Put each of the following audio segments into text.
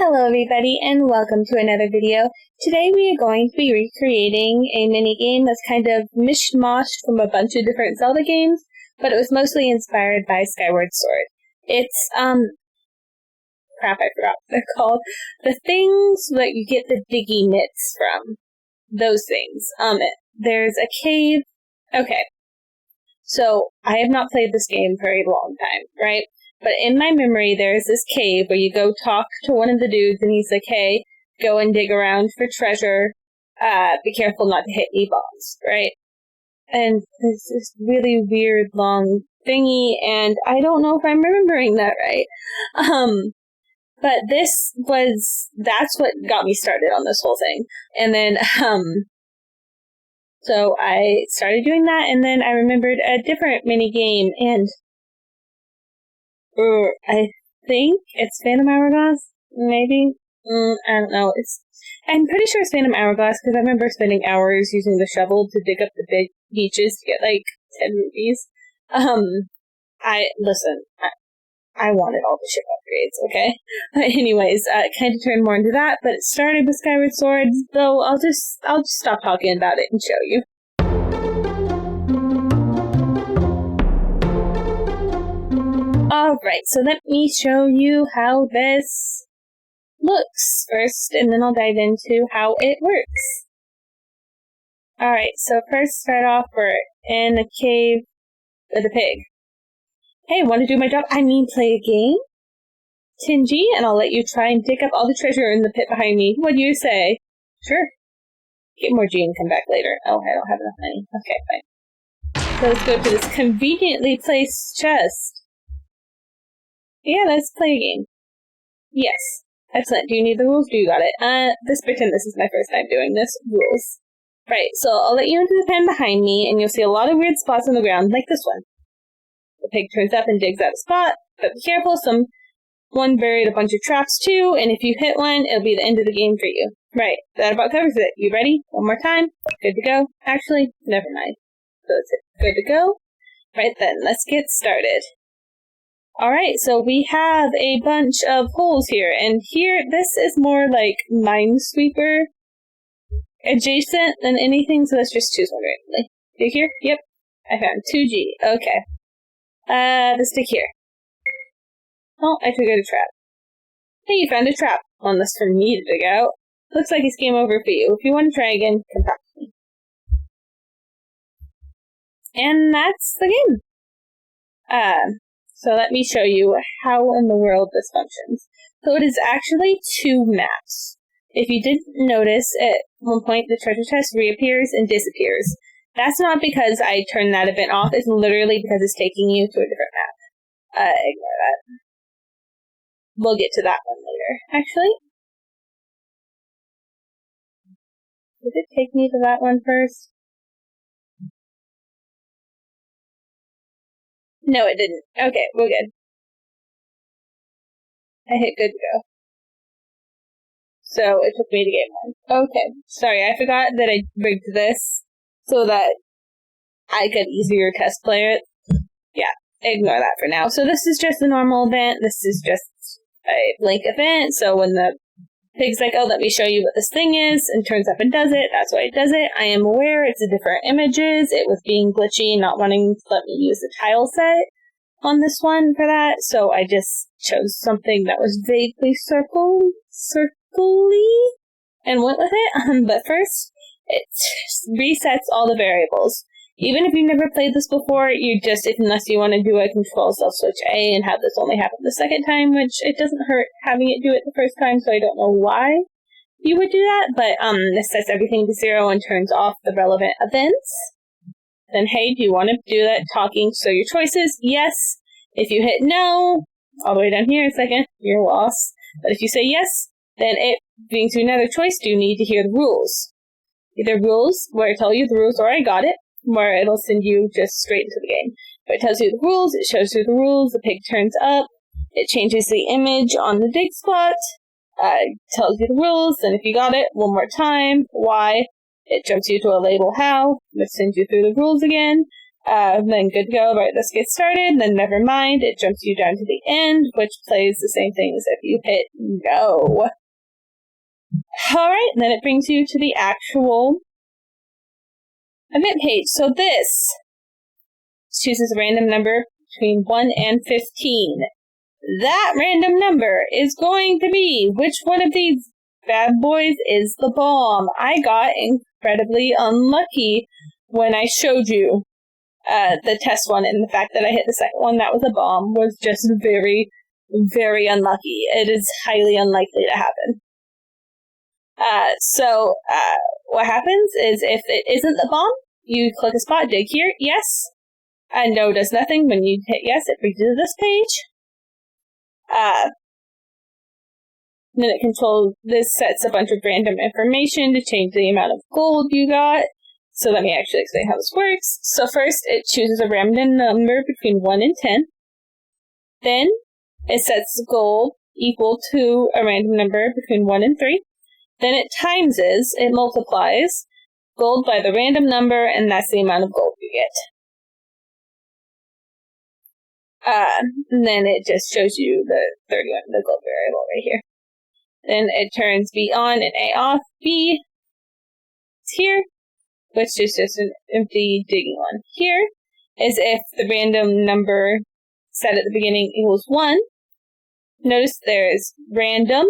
Hello everybody and welcome to another video. Today we are going to be recreating a mini game that's kind of mishmashed from a bunch of different Zelda games, but it was mostly inspired by Skyward Sword. It's, crap, I forgot what they're called. The things that you get the diggy mitts from. Those things. There's a cave. Okay. So, I have not played this game for a long time, right? But in my memory, there's this cave where you go talk to one of the dudes, and he's like, hey, go and dig around for treasure. Be careful not to hit any bombs, right? And there's this really weird long thingy, and I don't know if I'm remembering that right. But that's what got me started on this whole thing. And then, so I started doing that, and then I remembered a different mini game, and I think it's Phantom Hourglass, maybe? I don't know. I'm pretty sure it's Phantom Hourglass because I remember spending hours using the shovel to dig up the big beaches to get, 10 rupees. I wanted all the ship upgrades, okay? But anyways, it kind of turned more into that, but it started with Skyward Sword, though I'll just stop talking about it and show you. Alright, so let me show you how this looks first, and then I'll dive into how it works. Alright, so first start off, we're in a cave with a pig. Hey, want to do my job? I mean play a game? 10G, and I'll let you try and dig up all the treasure in the pit behind me. What do you say? Sure. Get more G and come back later. Oh, I don't have enough money. Okay, fine. So let's go to this conveniently placed chest. Yeah, let's play a game. Yes. Excellent. Do you need the rules? Do you got it? Pretend this is my first time doing this. Rules. Right, so I'll let you into the pen behind me, and you'll see a lot of weird spots on the ground, like this one. The pig turns up and digs out a spot, but be careful, someone buried a bunch of traps too, and if you hit one, it'll be the end of the game for you. Right, that about covers it. You ready? One more time. Good to go? Actually, never mind. So that's it. Good to go? Right then, let's get started. Alright, so we have a bunch of holes here, and here, this is more like Minesweeper adjacent than anything, so let's just choose one randomly. Stick here? Yep. I found 2G. Okay. The stick here. Oh, I triggered a trap. Hey, you found a trap. One less for me to dig out. Looks like it's game over for you. If you want to try again, come talk to me. And that's the game. So let me show you how in the world this functions. So it is actually two maps. If you didn't notice, at one point the treasure chest reappears and disappears. That's not because I turned that event off. It's literally because it's taking you to a different map. Ignore that. We'll get to that one later. Actually, did it take me to that one first? No, it didn't. Okay, we're good. I hit good to go. So it took me to game one. Okay, sorry, I forgot that I rigged this so that I could easier test play it. Yeah, ignore that for now. So this is just a normal event. This is just a blank event. So when the pig's like, oh, let me show you what this thing is, and turns up and does it, that's why it does it. I am aware it's a different images. It was being glitchy, not wanting to let me use the tile set on this one for that. So I just chose something that was vaguely circly, and went with it. But first, it resets all the variables. Even if you've never played this before, unless you want to do a control self-switch A and have this only happen the second time, which it doesn't hurt having it do it the first time, so I don't know why you would do that, but this sets everything to 0 and turns off the relevant events. Then, hey, do you want to do that talking? So your choices, yes. If you hit no, all the way down here, second, you're lost. But if you say yes, then it brings you another choice. Do you need to hear the rules? Either rules, where I tell you the rules, or I got it, where it'll send you just straight into the game. But it tells you the rules, it shows you the rules, the pig turns up, it changes the image on the dig spot, tells you the rules, and if you got it, one more time, why, it jumps you to a label how, which sends you through the rules again, Then good to go, right, let's get started. Then never mind, it jumps you down to the end, which plays the same thing as if you hit no. Alright, then it brings you to the actual event page. So this chooses a random number between 1 and 15. That random number is going to be which one of these bad boys is the bomb. I got incredibly unlucky when I showed you the test one, and the fact that I hit the second one that was a bomb was just very, very unlucky. It is highly unlikely to happen. So what happens is if it isn't the bomb, you click a spot, dig here, yes. No does nothing. When you hit yes, it brings you to this page. Then it controls, this sets a bunch of random information to change the amount of gold you got. So let me actually explain how this works. So first, it chooses a random number between 1 and 10. Then, it sets gold equal to a random number between 1 and 3. Then it it multiplies gold by the random number, and that's the amount of gold you get. And then it just shows you the 31, the gold variable right here. Then it turns B on and A off. B is here, which is just an empty digging one. Here is if the random number set at the beginning equals 1. Notice there's random.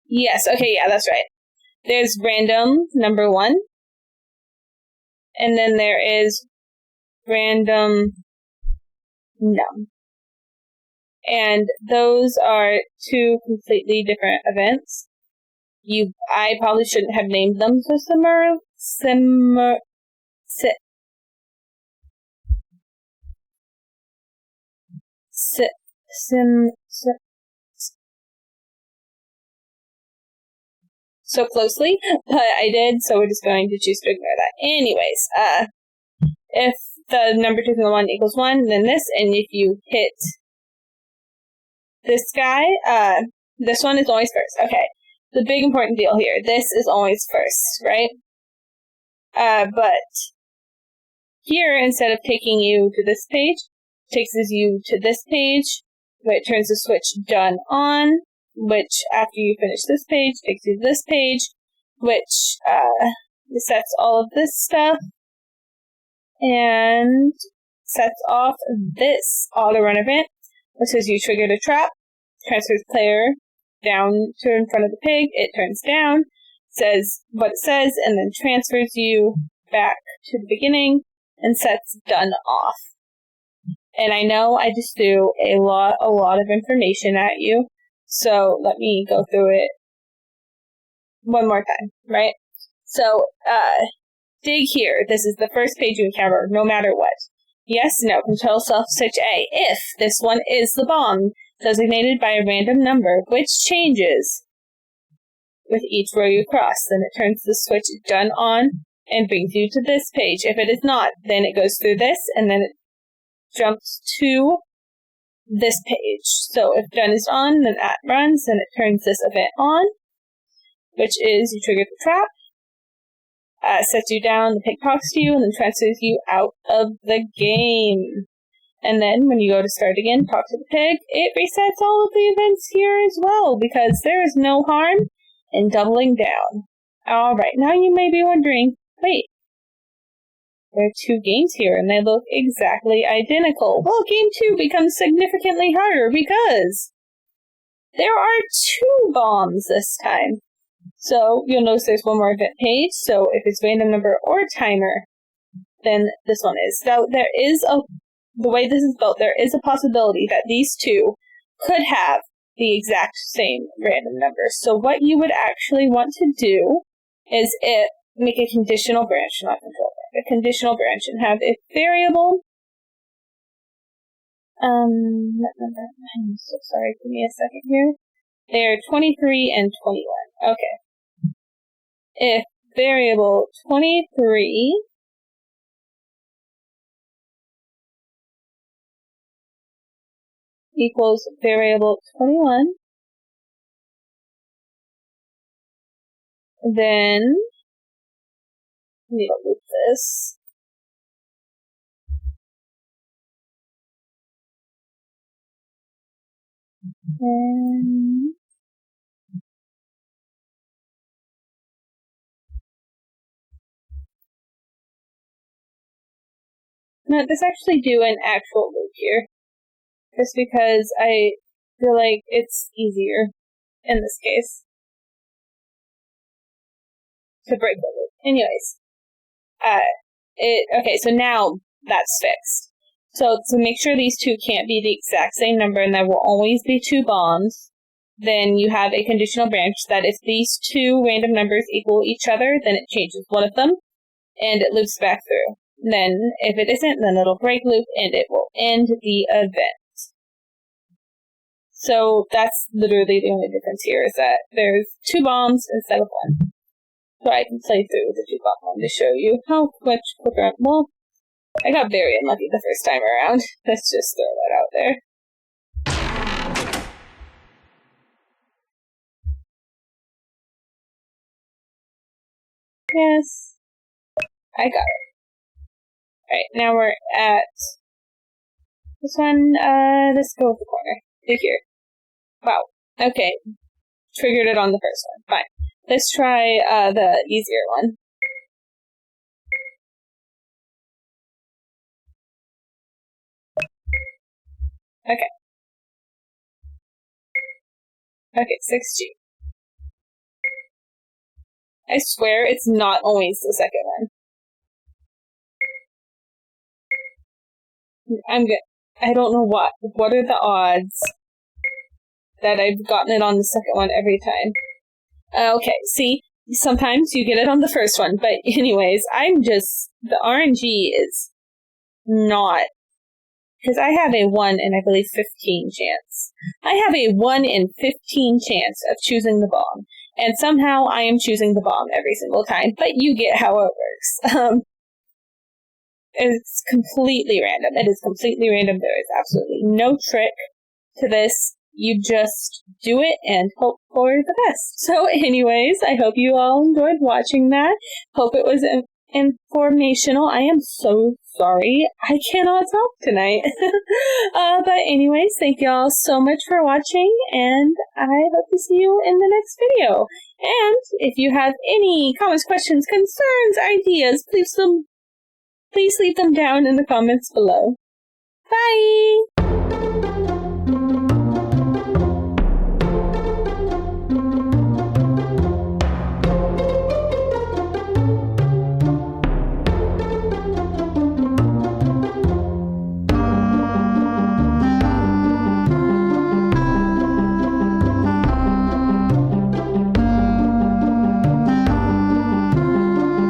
Yes, okay, yeah, that's right. There's random number 1. And then there is random num. And those are two completely different events. I probably shouldn't have named them so so closely, but I did, so we're just going to choose to ignore that. Anyways, if the number 2 and 1 equals 1, then this, and if you hit this guy, this one is always first. Okay, the big important deal here, this is always first, right? But here, instead of taking you to this page, it takes you to this page, where it turns the switch done on, which after you finish this page, takes you to this page, which sets all of this stuff, and sets off this auto run event, which says you triggered a trap, transfers player down to in front of the pig, it turns down, says what it says, and then transfers you back to the beginning, and sets done off. And I know I just threw a lot of information at you, so let me go through it one more time, right? So, dig here. This is the first page you encounter, no matter what. Yes, no, control self-switch A. If this one is the bomb, designated by a random number, which changes with each row you cross, then it turns the switch done on and brings you to this page. If it is not, then it goes through this, and then it jumps to this page. So if done is on, then that runs, and it turns this event on, which is you trigger the trap, sets you down, the pig talks to you, and then transfers you out of the game. And then when you go to start again, talk to the pig, it resets all of the events here as well, because there is no harm in doubling down. Alright, now you may be wondering, wait, there are 2 games here, and they look exactly identical. Well, game 2 becomes significantly harder because there are 2 bombs this time. So you'll notice there's one more event page, so if it's random number or timer, then this one is. So there is the way this is built, there is a possibility that these 2 could have the exact same random number. So what you would actually want to do is make a conditional branch, not control. A conditional branch, and have a variable. I'm so sorry, give me a second here. They're 23 and 21. Okay. If variable 23 equals variable 21. Then, I need to loop this. And let's actually do an actual loop here. Just because I feel like it's easier in this case to break the loop. Anyways, okay, so now that's fixed. So to make sure these two can't be the exact same number and there will always be two bombs, then you have a conditional branch that if these two random numbers equal each other, then it changes one of them and it loops back through. Then if it isn't, then it'll break loop and it will end the event. So that's literally the only difference here is that there's two bombs instead of one. So I can play through the two bomb one to show you how much quicker. Well, I got very unlucky the first time around. Let's just throw that out there. Yes, I got it. Alright, now we're at this one. Let's go with the corner. To here. Wow. Okay. Triggered it on the first one. Fine. Let's try the easier one. Okay. Okay, 6G. I swear it's not always the second one. I don't know what. What are the odds that I've gotten it on the second one every time? Okay, see? Sometimes you get it on the first one, but anyways, the RNG is not, because I have a 1 in, I believe, 15 chance. I have a 1 in 15 chance of choosing the bomb, and somehow I am choosing the bomb every single time, but you get how it works. It's completely random. It is completely random. There is absolutely no trick to this. You just do it and hope for the best. So anyways, I hope you all enjoyed watching that. Hope it was informational. I am so sorry. I cannot talk tonight. But anyways, thank you all so much for watching, and I hope to see you in the next video. And if you have any comments, questions, concerns, ideas, please leave them down in the comments below. Bye!